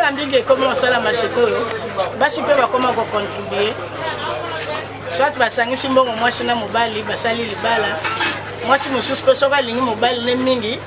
mbala mbingi comment on sala mashikoyo basi pe ba comment ko contribuer soit basangisi mbongo mwasi na mobali basali libala mwasi mususu pe soka lingi mobali ne mingi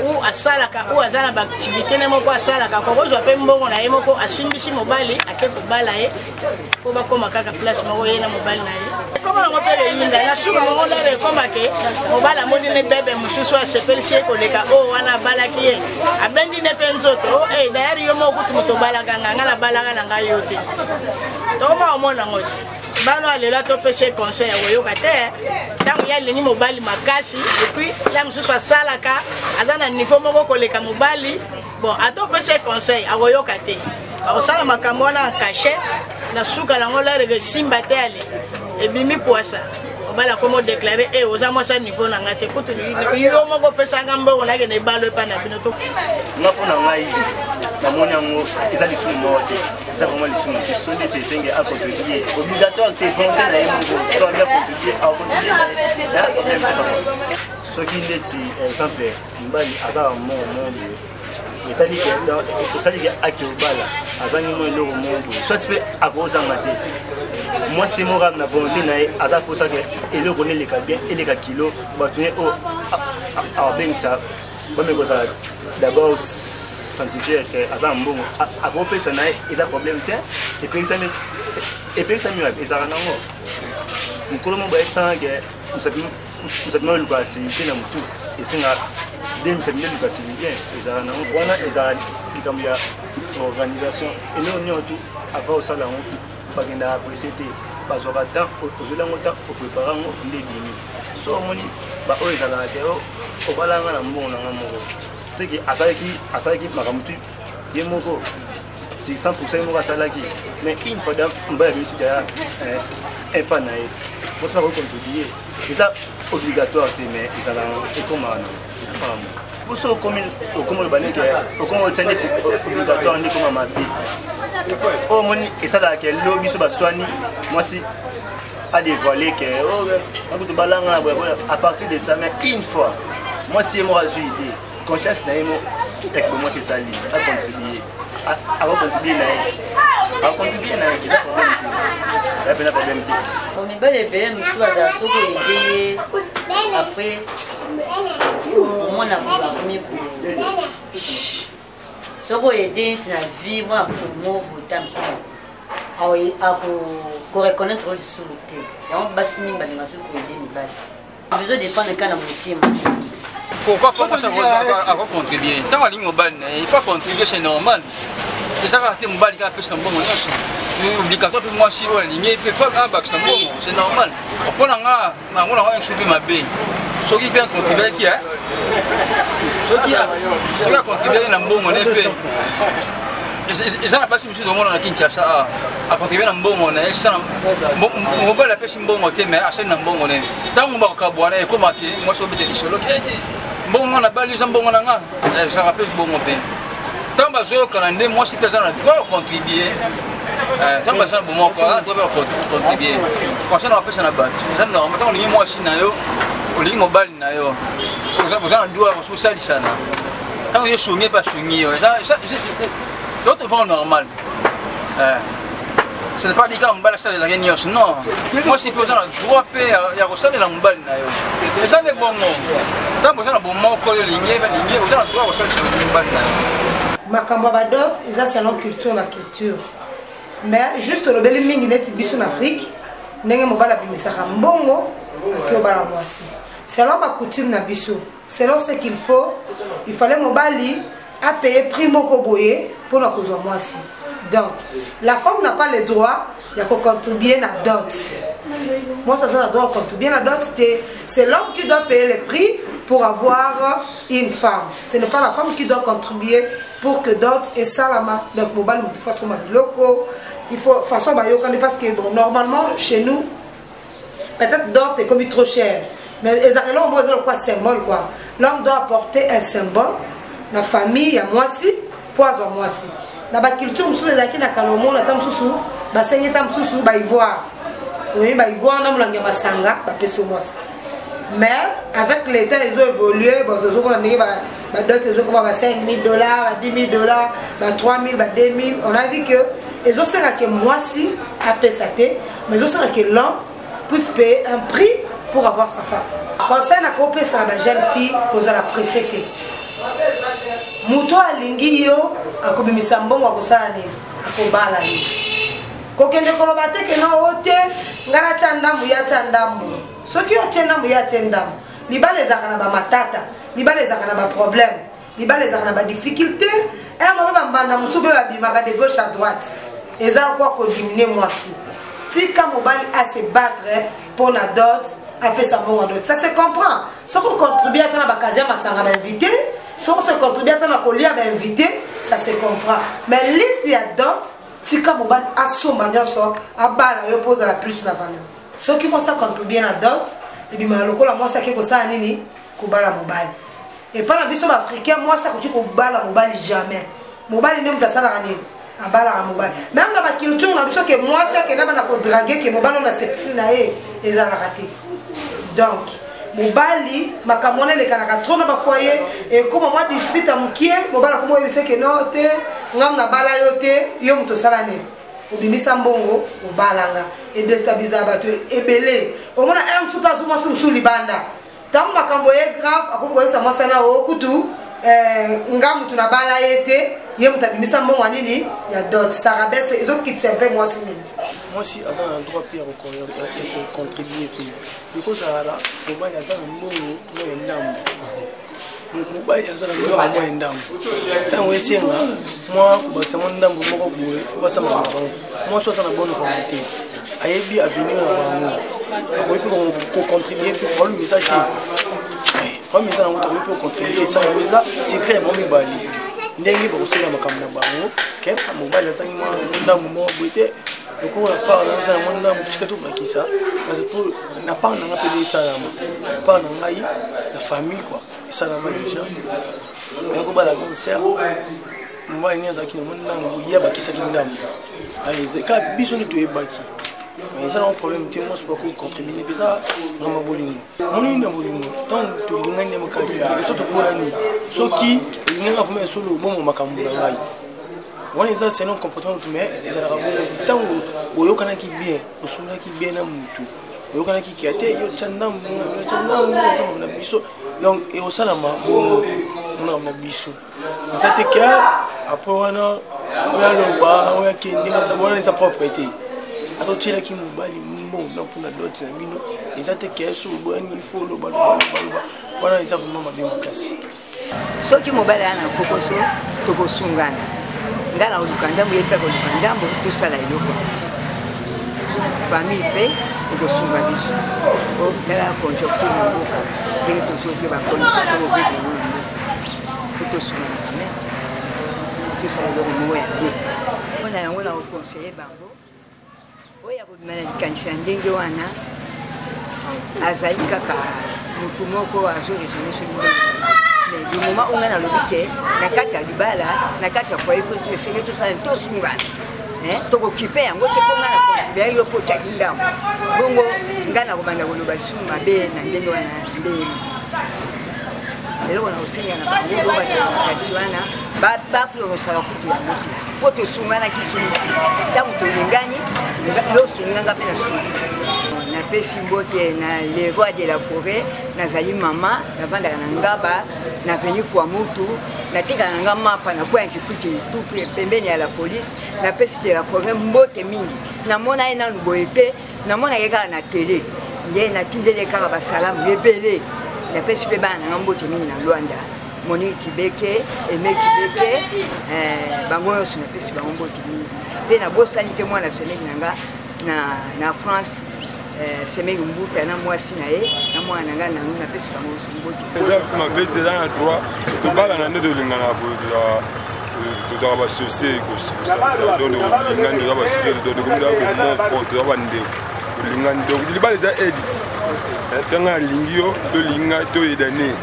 ou asalaka ou azana ba activité ne moko asalaka ko kozwa pe mbongo na ye moko asimbisi mobali akeko bala ye ko ba koma kaka place moko ye na mobali na ye koma ngo pe yinda na suka ngo lere koma ke mobala modi ne bebe mususu asepelisi ko leka o wana bala ki ye abendi ne pe nzoto dayari yo moko tumuto bala kanga ngala bala kana ngayo te to ma omona ngoti bano alela to pese conseil oyoka te tango ya leni mobali makasi et puis la mususu asalaka azana niveau moko koleka mobali bon ato pese conseil oyoka te osala makambo na cachette na suka lango la rege simba te ale ebimi poisa obala komo déclarer oza moi ça niveau na ngate kutu yo moko pesa ngambo na ke ne balo pa na bino to ngapona ngai na moni yango ezali sumu mote ça vraiment les sumu qui sont des sengi à contribuer obligatoire te volonté na yemo soit bien contribuer à contribuer na problème ce qui est exemple mbali azara mon etali ke esali ke akobala azangi mo eloko mondo soit pe akozanga te moi c'est mon rame na volonté na aza pour ça que eloko ne leka bien eleka kilo batune o a ben ça bon me goza d'abord scientifique que aza mbongo akope ça na eza problème te et puis ça mi et ça nango mukolo mo ba ça que nous savons le quoi c'est na mutu et c'est na dem c'est bien le quoi c'est bien et ça nango wana et ça comme ya organisation et nous tout après ça là on bagenda apprécier parce que temps aujourd'hui on temps pour préparer on les dîner so moni ba o ezala te o balanga na mbongo na ngamo c'est que asaki makamutu ye moko c'est 100% moko asalaki mais une fois dans mba ya musique ya un pas nae moi c'est pas contribuer et ça obligatoire mais ezala et comment pour ça comme le bané que comme on tient obligatoire ni comme ma vie oh moni et ça là que lobby so baswani moi si a dévoilé que oh balanga à partir de ça mais une fois moi si moi j'ai idée conscience na emo tek moi c'est ça li à contribuer à contribuer na il y a problème on est bel et bien monsieur à soko aider après on a premier coup soko aider na vie moi pour moi botam pour reconnaître le sous-côté et on basse mingi bali maso ko aider mi bali besoin de prendre quand na mutima. Pourquoi pas moi ça va contribuer tant en ligne mobile il faut contribuer c'est normal et ça va être mobile qui a fait son bon obligatoire pour moi si on ligne il faut un bac bon c'est normal on a un choubi ma bé ce qui vient contribuer qui est ce qui a contribué dans bon monnaie ils ont passé monsieur dans le monde à Kinshasa à contribuer dans bon monnaie ça mobile la pêche bon monnaie mais assez dans bon monnaie dans on va caboire et comment moi je vais te solo bon on a balu ça bon on a ça rappelle bon monnaie tant que je calendrier moi si personne doit contribuer tant que ça bon moi doit contribuer quand ça on fait ça na bat ça normal tant on ligne moi china yo on ligne mobile na yo vous en doit on ça ça tant que je soumis pas soumis ça l'autre fois normal ce n'est pas dit qu'on va la réunion non moi si personne droit payer il y a ça de la mobile na yo et ça n'est bon tant que ça bon moi coller ligne vous en droit ça de mobile na yo makambo badot eza selon culture la culture mais juste le bel mingi net biso en Afrique ndenge mobala bimisaka mbongo akobala mwasi selon ma coutume na biso selon ce qu'il faut il fallait mobali à payer prix moko boye pour la kozwa mwasi donc la femme n'a pas le droit de contribuer à la dot moi ça la droit de contribuer à la dot c'est l'homme qui doit payer le prix pour avoir une femme ce n'est pas la femme qui doit contribuer pour que dot et salama donc mobile de façon locaux il faut façon parce que bon normalement chez nous peut-être dot est comme trop cher mais les arrêts moi c'est quoi symbole quoi l'homme doit apporter un symbole la famille à moi si poison moi si na ba culture mususu ezaki na kalomo na tamsusu ba senye tamsusu ba ivoire oui ba ivoire na mulanga masanga ba peso mwasi mais avec l'état ils ont évolué bon ils ont D'autres, ils ont 5 000 dollars, 10 000 dollars, 3 000, 2 000. On a vu que ils ont que moi si à PSAT, mais ils ont que l'homme puisse payer un prix pour avoir sa femme. Conseil à couper sur la jeune fille, vous allez apprécier que Muto alingi yo akobimisa mbongo akosala nini akobala yo kokende kolobate ke no ote ngana tandambu ya tandambu soki ote ndambu ya tandambu libala ezaka na ba matata libala ezaka na ba problème libala ezaka na ba difficulté et mama bambanda musupe ba bimaka de gauche à droite eza quoi ko diminuer mwasi tika mobali à se battre pour na dot après ça bon dot ça se comprend soko contribuer à na ba kazia masanga ba invité. Si on se contribue à la colis à invité, ça se comprend. Mais liste il y a d'autres, si comme on a son manière sort, à bas la repose la plus la valeur. Ceux qui vont ça contribuer à d'autres, et bien malheureusement la moi ça qui est ça nini, kubala mobile. Et pas la biso africain, moi ça qui kubala mobile jamais. Mobile n'est pas ça la nini, à bala mobile. Même dans la culture on a besoin que moi ça qui n'a pas la draguer que mobile on a se plaindre et ça la raté. Donc mobali makamone le kanaka trop na ba foyer et comme moi dispute amukie mobala comme il sait que non te ngam na bala yote yo mto sala ne obimisa mbongo obalanga et déstabiliser bato ebele au moins un super souvent sous libanda tant makambo est grave akobo ça moi sana o kutu ngam tu na bala yete ye mtabimisa mbongo nini ya dot sarabese ils ont quitté un peu moi si à un droit pire au contribuer puis because ala mobile ya sana mbongo no endambo mobile ya sana ndo amwa endambo tango esenga moi kubakisa mo ndambo moko boye kubasa mama bango moi so sana bonne volonté ayebi avenir na bango akoyebi ko contribuer pour le message comme ça on peut contribuer ça secret bon mibali ndenge ba kusela makamna bango kepa mobile ya sana ndambo mo boite donc on a pas dans un monde là petit tout bakisa parce que n'a pas on a appelé ça là pas on a la famille quoi ça là déjà mais ko bala concert mwa nyaza ki monde là ya bakisa ki ndam ay zeka biso ni to ebaki mais ça un problème te moi c'est pas pour contribuer mais ça ngama bolingo moni na bolingo donc to lingane makasi surtout pour ani soki lingana fuma solo bon makambo ngai on les a c'est non comportement mais ils ont bon tant boyokana ki bien osula ki bien na mutu boyokana ki kiate yo chandam ça mon biso donc et au salama bon on a mon biso ça te cas après on a le bas on a qui ça bon sa propriété alors tu là qui mobali bon donc pour la dot bino ils ont te cas sur bon il faut le bas voilà ils savent vraiment bien makasi so qui mobali ana kokoso to kosungana ngala olukandambo yepe olukandambo tusala iloko famille pe okosunga biso o ngala conjoncture mboka ndenge tozoki bakondition to obiki no tosunga na tusala iloko mo ya pe ona yango na conseiller bango oya kodimana likanisa ndenge wana azali kaka mutu moko azoresonneso mais du moment où on a le budget, la carte à Dubala, la carte à foyer, il faut essayer tout ça, tout ce qu'on a. Tu occupé, on va te prendre la porte, bien, il faut checker down. Bongo, ngana kubanda kulubasu, mabe, nandendo na lelo na usenya na bango ba tshwana ba pro sala kutu ya moto poto sungana kitini tangu tolingani lo sunganga pe na sunga na pesi mbote na le roi de la forêt na zali mama na banda na ngaba na veni kwa mutu na tika na ngama pa na kwa kikuti tout pembeni ya la police na pesi de la forêt mbote mingi na mona ina ngoyete na mona yeka na télé nde na tindele kaka ba salamu lebele na pesi pe bana ngambote mingi na Luanda Monique Kibeke Aimé Kibeke bango yoso na pesi bango mbote mingi pe na bosani te mwana semeki nanga na France semeki mbuta na mwasi na ye na mwana nanga na pesi bango yoso mbote exemple ma bête dans la droit to bala na ndedo lingana bo to ba associé ko ça donne lingana ba associé to ko mira ko mo ko to ba nde lingana do libala za edit tanga lingio to linga to edane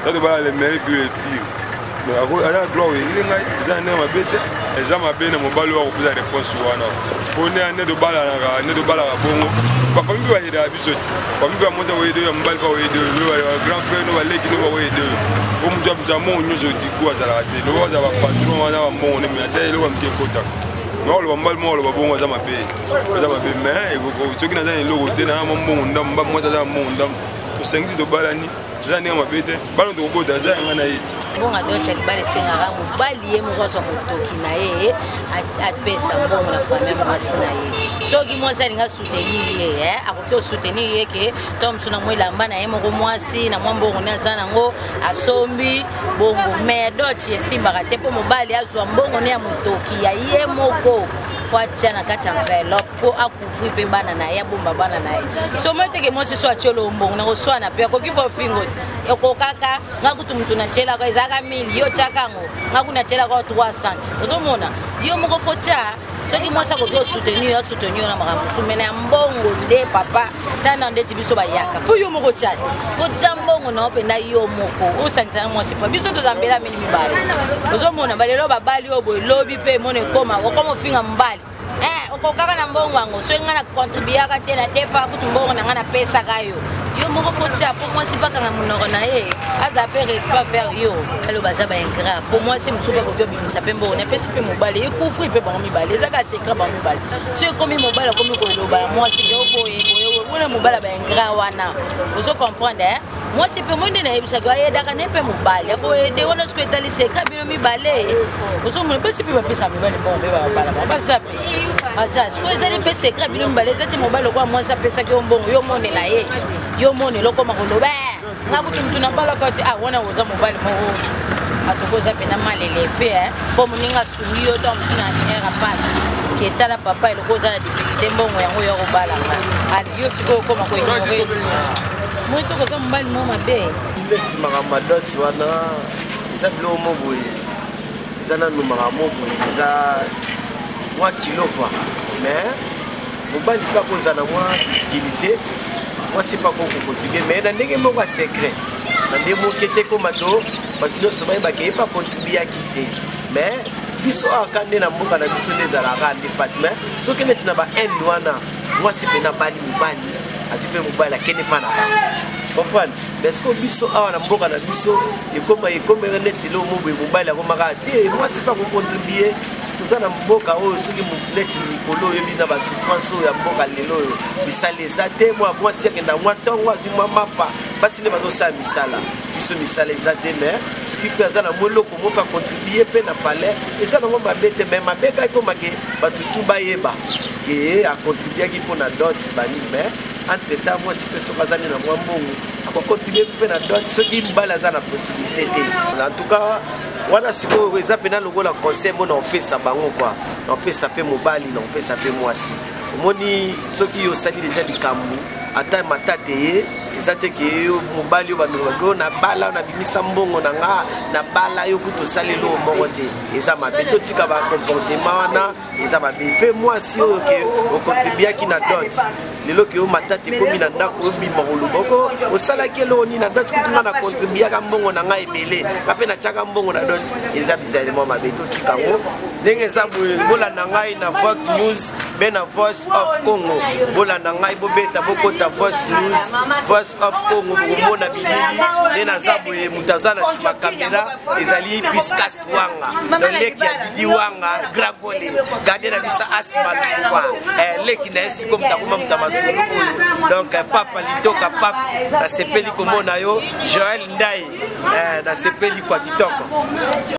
to ba le mairie plus pire mais à la droit il nga za na mabete eza mabene mobalo wa kuza réponse wana pone ane do bala bongo ba famille ba yeda bisoti famille ba moza wede ya mbali ba wede grand frère no ba leki no ba wede o job za mo nyuso dikuwa za la te lo za ba patron wana ba mo ne mi ate lo ba mke kota mo lo ba mbal mo lo ba bongo za mabe mais ko soki na za ni lo te na mo ndam ba mo za mo ndam to sengi do balani za ni mabete balo to ko da za ngana yiti bonga docha libale senga mobali ye mokoso motoki na ye apesa bongo na famille mwasi na ye soki mwasi alinga soutenir ye akoki soutenir ye ke tom suna mwelamba na ye moko mwasi na mwambongo ne aza nango asombi bongo mais docha esimbaka te mpo mobali azwa mbongo ne ya motoki ya ye moko fatia na kati enveloppe po akuvri pe bana na ye bomba bana na ye so meteke mwasi so acholo mbongo na koswa na pe akoki vo fingo eko kaka ngakuti mtu nachela kwa izaka 1000 yo chakango ngakuna chela kwa 300 uzomona yo moko fotia soki mwasa ko do soutenir na makamusu mena mbongo nde papa tana ndeti biso bayaka fu yo moko chali fotia mbongo na openda yo moko usangisa na mwasi pa biso to zambela mini mibale uzomona balelo babali obo lobi pe mone koma okoma finga mbali okokaka na mbongo wango so ngana contribuer ka tena defa kutu mbongo na ngana pesa kayo yo moko fotia pour moi c'est pas quand monoko na ye aza pe respect faire yo alo baza ba ingrat pour moi c'est musuba ko jobi misape mbongo na pesi pe mobile e kufri pe ba mibale ezaka secret ba mibale so komi mobile komi ko loba moi c'est yo boye wona mobile ba ingrat wana vous comprendre moi c'est pe monde na yebisa ko ayeda ka ne pe mobile ko de wona sko etali secret bi mibale vous mo pesi pe ba pesa mibale mbongo be ba bala ba sa pe asa ko ezali pe secret bi mibale ezati mobile ko moi sa pesa ki mbongo yo mone la ye yo mone loko makoloba ngakuti mtu na bala kati wana woza mobile mo atokoza pena malele fe po muninga suyo to msina era pass ketala papa ilokoza na difficulté mbongo yango yo kobala ali yo siko koma ko ignore mo to koza mobile mo mabe lex magamba dot wana isa bilo mo boye isa na numara mo boye isa 1 kilo quoi mais mobile pas koza na moi difficulté. Moi c'est pas beaucoup contribuer mais dans ndenge moko secret na ndemo kete ko mato batino soba ba ke pas contribuer à quitter mais biso akande na mboka na biso ndezala rande passe mais so que net na ba end wana moi c'est pena bali mubali asipe mubali akene pana comprendre parce que biso awa na mboka na biso ekoma net lo mobwe mubali akomaka te moi c'est pas contribuer tout ça na mboka oyo soki muleti mikolo yebi na ba souffrance ya mboka lelo misaleza te moi si akenda mwa tongo azuma mapa basi ne bazo sa misala biso misala ezate mais soki pe azana moloko moka contribuer pe na palais eza nango mabete mais mabeka ko make batutu bayeba ke a contribuer ki pona dot bani mais entre temps moi si pe so bazani na mwa mbongo ako contribuer pe na dot soki mbala za na possibilité te en tout cas wana siko weza pena logola conseil mona opesa bango quoi na opesa pe mobali na opesa pe mwasi omoni soki yo sali déjà likambu ata matate ye ezate ke yo mobali yo bango na bala na bimisa mbongo na nga na bala yo kuto salelo mbongo te eza mabe to tika ba comportement wana eza mabe pe mwasi yo ke o contribuer ki na dot lelo ke yo matate komi na ndako yo bima koluboko osala ke lo ni na dot kutunga na contribuer ka mbongo na nga ebele kape na chaka mbongo na dot eza bizarre mo mabe to tika ngo ndenge eza bola na ngai na Vox News be na Voice of Congo bola na ngai bobeta bokota Voice News Voice of Congo bomona bilili ndena zabu mutazana sima kamera ezali Piscas wanga no leki ya Didi wanga Gragole gade na bisa asma kwa leki na esi comme takuma mtamasulu donc papa litoka papa na sepeli komona yo Joël Ndai na sepeli kwa kitoko